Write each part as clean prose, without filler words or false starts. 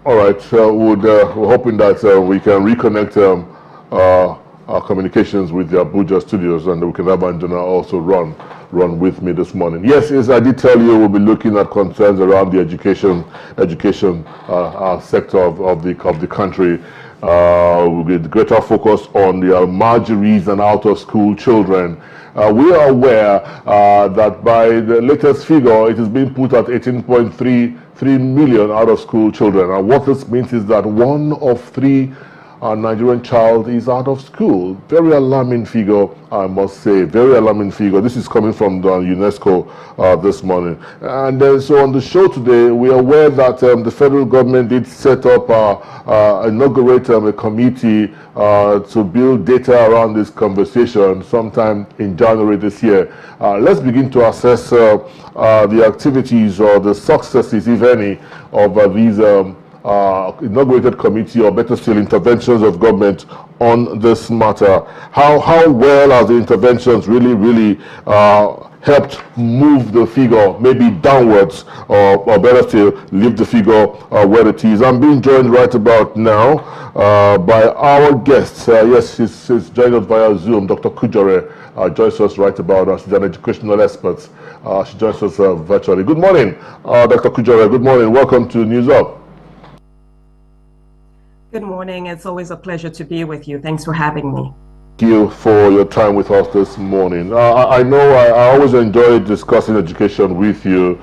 All right. We're hoping that we can reconnect our communications with the Abuja studios, and we can have Anjana also run with me this morning. Yes, I did tell you we'll be looking at concerns around the education sector of the country. With greater focus on the marginalized and out of school children. We are aware that by the latest figure, it is being put at 18.33 million out of school children. And what this means is that 1 of 3 Nigerian child is out of school. Very alarming figure, I must say. Very alarming figure. This is coming from the UNESCO this morning. And then, so on the show today, we are aware that the federal government did set up, inaugurate a committee to build data around this conversation sometime in January this year. Let's begin to assess the activities or the successes, if any, of these inaugurated committee, or better still, interventions of government on this matter. How well has the interventions really helped move the figure maybe downwards, or better still, leave the figure where it is? I'm being joined right about now by our guest. Yes, she's joined us via Zoom. Dr. Kujore joins us right about now. She's an educational expert. She joins us virtually. Good morning, Dr. Kujore. Good morning. Welcome to News Up. Good morning. It's always a pleasure to be with you. Thanks for having me. Thank you for your time with us this morning. I know I always enjoy discussing education with you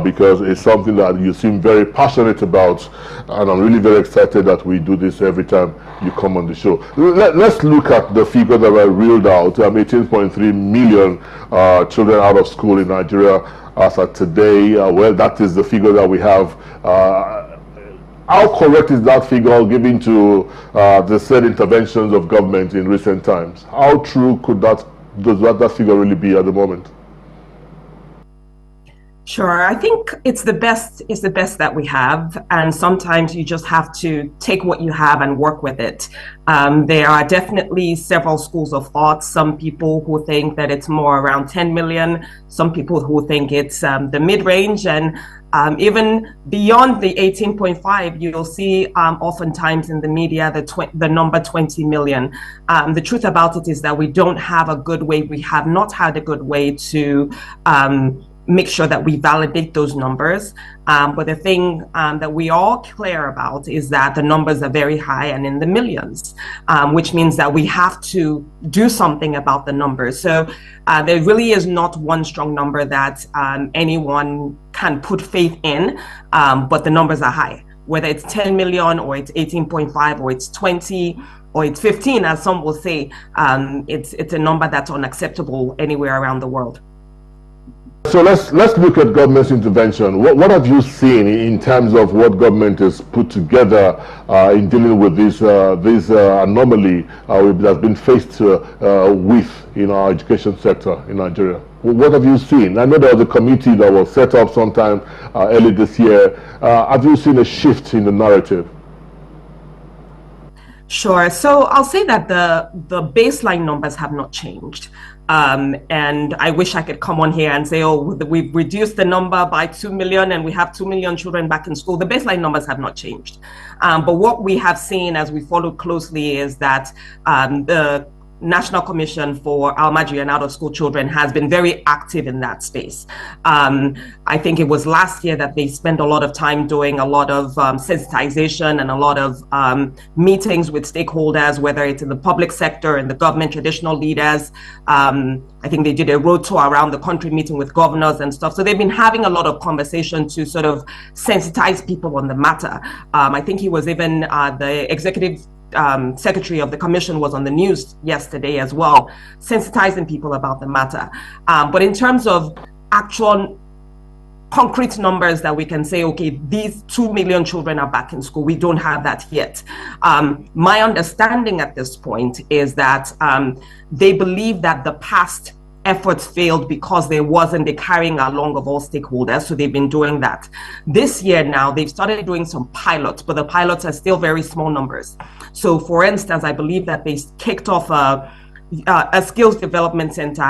because it's something that you seem very passionate about, and I'm really very excited that we do this every time you come on the show. Let's look at the figure that I reeled out. 18.3 million children out of school in Nigeria as of today. Well, that is the figure that we have. How correct is that figure given to the said interventions of government in recent times? How true does that figure really be at the moment? Sure, I think it's the best that we have, and sometimes you just have to take what you have and work with it. There are definitely several schools of thought. Some people who think that it's more around 10 million, some people who think it's the mid-range, and even beyond the 18.5, you'll see oftentimes in the media the number 20 million. The truth about it is that we don't have a good way, we have not had a good way to make sure that we validate those numbers. But the thing that we are clear about is that the numbers are very high and in the millions, which means that we have to do something about the numbers. So there really is not one strong number that anyone can put faith in, but the numbers are high. Whether it's 10 million or it's 18.5 or it's 20 or it's 15, as some will say, it's a number that's unacceptable anywhere around the world. So let's look at government's intervention. What have you seen in terms of what government has put together in dealing with this anomaly that's been faced with in our education sector in Nigeria? What have you seen? I know there was a committee that was set up sometime early this year. Have you seen a shift in the narrative? Sure. So I'll say that the baseline numbers have not changed. And I wish I could come on here and say, oh, we've reduced the number by 2 million and we have 2 million children back in school. The baseline numbers have not changed. But what we have seen as we follow closely is that the National Commission for Almajiri and out-of-school children has been very active in that space. I think it was last year that they spent a lot of time doing a lot of sensitization and a lot of meetings with stakeholders, whether it's in the public sector and the government, traditional leaders. I think they did a road tour around the country, meeting with governors and stuff. So they've been having a lot of conversation to sort of sensitize people on the matter. I think he was even the executive secretary of the commission was on the news yesterday as well, sensitizing people about the matter. But in terms of actual concrete numbers that we can say, okay, these 2 million children are back in school, we don't have that yet. My understanding at this point is that they believe that the past efforts failed because there wasn't a carrying along of all stakeholders, so they've been doing that. This year now, they've started doing some pilots, but the pilots are still very small numbers. So for instance, I believe that they kicked off a skills development center